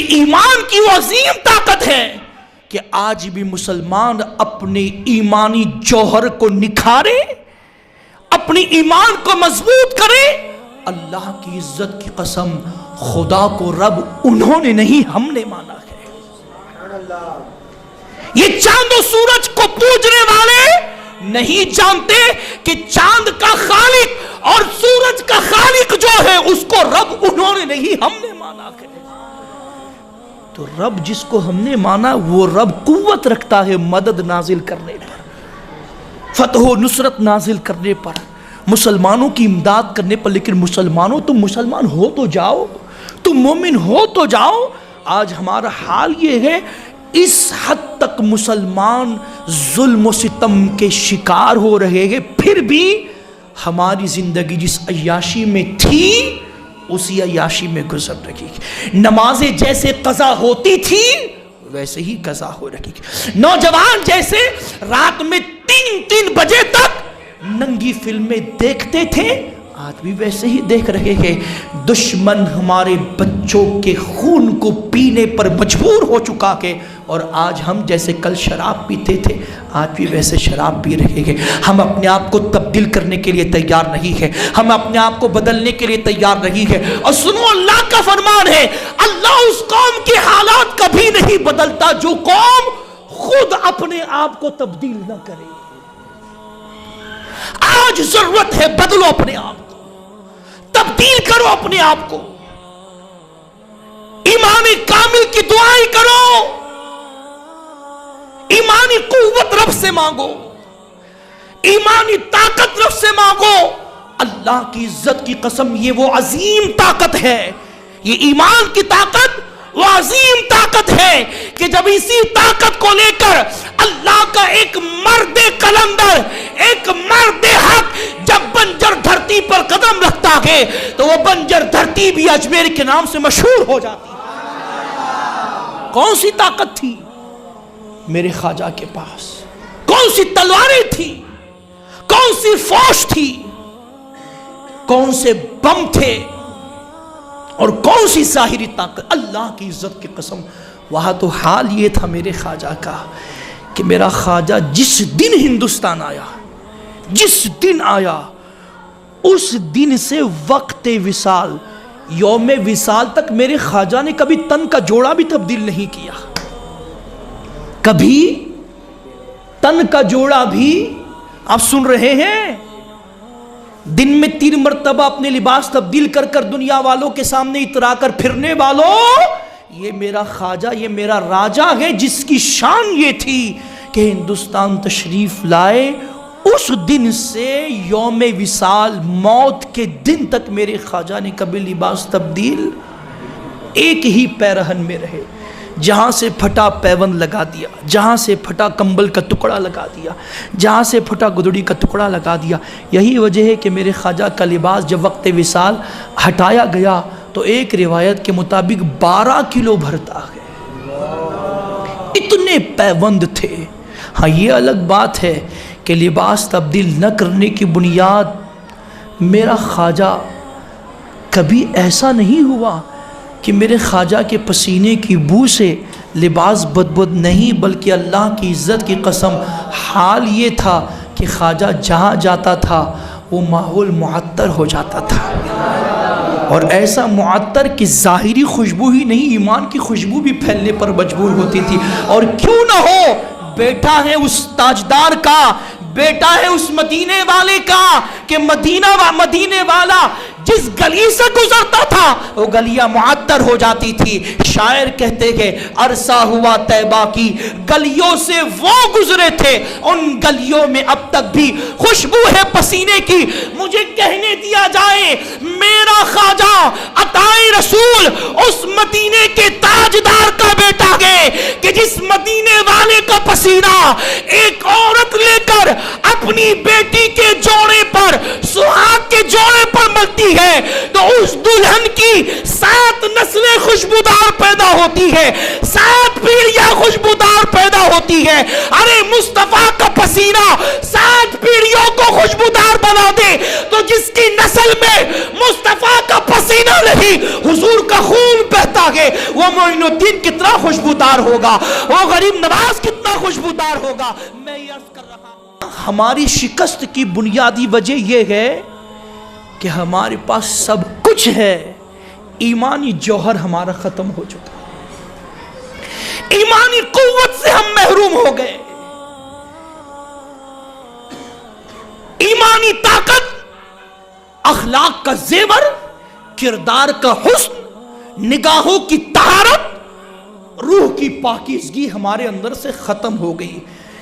یہ ایمان کی وہ عظیم طاقت ہے کہ آج بھی مسلمان اپنے ایمانی جوہر کو نکھارے، اپنی ایمان کو مضبوط کرے۔ اللہ کی عزت کی قسم، خدا کو رب انہوں نے نہیں، ہم نے مانا ہے۔ یہ چاند و سورج کو پوجنے والے نہیں جانتے کہ چاند کا خالق اور سورج کا خالق جو ہے اس کو رب انہوں نے نہیں، ہم نے مانا ہے۔ تو رب جس کو ہم نے مانا وہ رب قوت رکھتا ہے مدد نازل کرنے پر، فتح و نصرت نازل کرنے پر، مسلمانوں کی امداد کرنے پر۔ لیکن مسلمانوں تم مسلمان ہو تو جاؤ، تم مومن ہو تو جاؤ۔ آج ہمارا حال یہ ہے، اس حد تک مسلمان ظلم و ستم کے شکار ہو رہے ہیں، پھر بھی ہماری زندگی جس عیاشی میں تھی اسی عیاشی میں گزر رہی ہے۔ نمازیں جیسے قضا ہوتی تھی ویسے ہی قضا ہو رہی ہے۔ نوجوان جیسے رات میں 3 بجے تک ننگی فلمیں دیکھتے تھے آج بھی ویسے ہی دیکھ رہے ہیں۔ دشمن ہمارے بچوں کے خون کو پینے پر مجبور ہو چکا ہے، اور آج ہم جیسے کل شراب پیتے تھے آج بھی ویسے شراب پی رہے ہیں۔ ہم اپنے آپ کو تبدیل کرنے کے لیے تیار نہیں ہے، ہم اپنے آپ کو بدلنے کے لیے تیار نہیں ہے۔ اور سنو، اللہ کا فرمان ہے، اللہ اس قوم کے حالات کبھی نہیں بدلتا جو قوم خود اپنے آپ کو تبدیل نہ کرے۔ آج ضرورت ہے بدلو اپنے آپ کو، تبدیل کرو اپنے آپ کو، ایمان کامل کی دعائیں کرو، ایمانی قوت رب سے مانگو، ایمانی طاقت رب سے مانگو۔ اللہ کی عزت کی قسم، یہ وہ عظیم طاقت ہے، یہ ایمان کی طاقت وہ عظیم طاقت ہے کہ جب اسی طاقت کو لے کر اللہ کا ایک مرد قلندر، ایک مرد حق جب بنجر دھرتی پر قدم رکھتا ہے تو وہ بنجر دھرتی بھی اجمیر کے نام سے مشہور ہو جاتی ہے۔ کون سی طاقت تھی میرے خواجہ کے پاس؟ کون سی تلواریں تھی؟ کون سی فوج تھی؟ کون سے بم تھے؟ اور کون سی ظاہری طاقت؟ اللہ کی عزت کی قسم، وہاں تو حال یہ تھا میرے خواجہ کا کہ میرا خواجہ جس دن ہندوستان آیا، جس دن آیا، اس دن سے وقت وصال، یوم وصال تک میرے خواجہ نے کبھی تن کا جوڑا بھی تبدیل نہیں کیا۔ کبھی تن کا جوڑا بھی، آپ سن رہے ہیں، دن میں 3 مرتبہ اپنے لباس تبدیل کر کر دنیا والوں کے سامنے اترا کر پھرنے والوں، یہ میرا خواجہ، یہ میرا راجہ ہے جس کی شان یہ تھی کہ ہندوستان تشریف لائے، اس دن سے یوم وصال موت کے دن تک میرے خواجہ نے کبھی لباس تبدیل، ایک ہی پیرہن میں رہے۔ جہاں سے پھٹا پیون لگا دیا، جہاں سے پھٹا کمبل کا ٹکڑا لگا دیا، جہاں سے پھٹا گدڑی کا ٹکڑا لگا دیا۔ یہی وجہ ہے کہ میرے خواجہ کا لباس جب وقت وصال ہٹایا گیا تو ایک روایت کے مطابق 12 کلو بھرتا ہے، اتنے پیوند تھے۔ ہاں یہ الگ بات ہے کہ لباس تبدیل نہ کرنے کی بنیاد، میرا خواجہ کبھی ایسا نہیں ہوا کہ میرے خواجہ کے پسینے کی بو سے لباس بدبود نہیں، بلکہ اللہ کی عزت کی قسم حال یہ تھا کہ خواجہ جہاں جاتا تھا وہ ماحول معطر ہو جاتا تھا، اور ایسا معطر کہ ظاہری خوشبو ہی نہیں، ایمان کی خوشبو بھی پھیلنے پر مجبور ہوتی تھی۔ اور کیوں نہ ہو، بیٹا ہے اس تاجدار کا، بیٹا ہے اس مدینے والے کا کہ مدینے والا جس گلی سے گزرتا تھا وہ گلیاں معطر ہو جاتی تھی۔ شاعر کہتے ہیں عرصہ ہوا طیبہ کی گلیوں سے وہ گزرے تھے، ان گلیوں میں اب تک بھی خوشبو ہے پسینے کی۔ مجھے کہنے دیا جائے میرا خواجہ عطائے رسول اس مدینے کے تاجدار کا بیٹا ہے کہ جس مدینے والے کا پسینہ ایک عورت لے کر اپنی بیٹی کے جوڑے پر، سہاگ کے جوڑے پر ملتی ہے تو اس دلہن کی 7 نسلیں خوشبودار پیدا ہوتی ہے، 7 پیڑھیاں خوشبودار پیدا ہوتی ہے۔ ارے مصطفیٰ کا پسینہ 7 پیڑھیوں کو خوشبودار بنا دے تو جس کی نسل میں مصطفیٰ کا پسینہ نہیں، حضور کا خون بہتا ہے، وہ معین الدین کتنا خوشبودار ہوگا، وہ غریب نواز کتنا خوشبودار ہوگا۔ میں یہ عرض کر رہا ہوں، ہماری شکست کی بنیادی وجہ یہ ہے کہ ہمارے پاس سب کچھ ہے، ایمانی جوہر ہمارا ختم ہو چکا، ایمانی قوت سے ہم محروم ہو گئے۔ ایمانی طاقت، اخلاق کا زیور، کردار کا حسن، نگاہوں کی طہارت، روح کی پاکیزگی ہمارے اندر سے ختم ہو گئی۔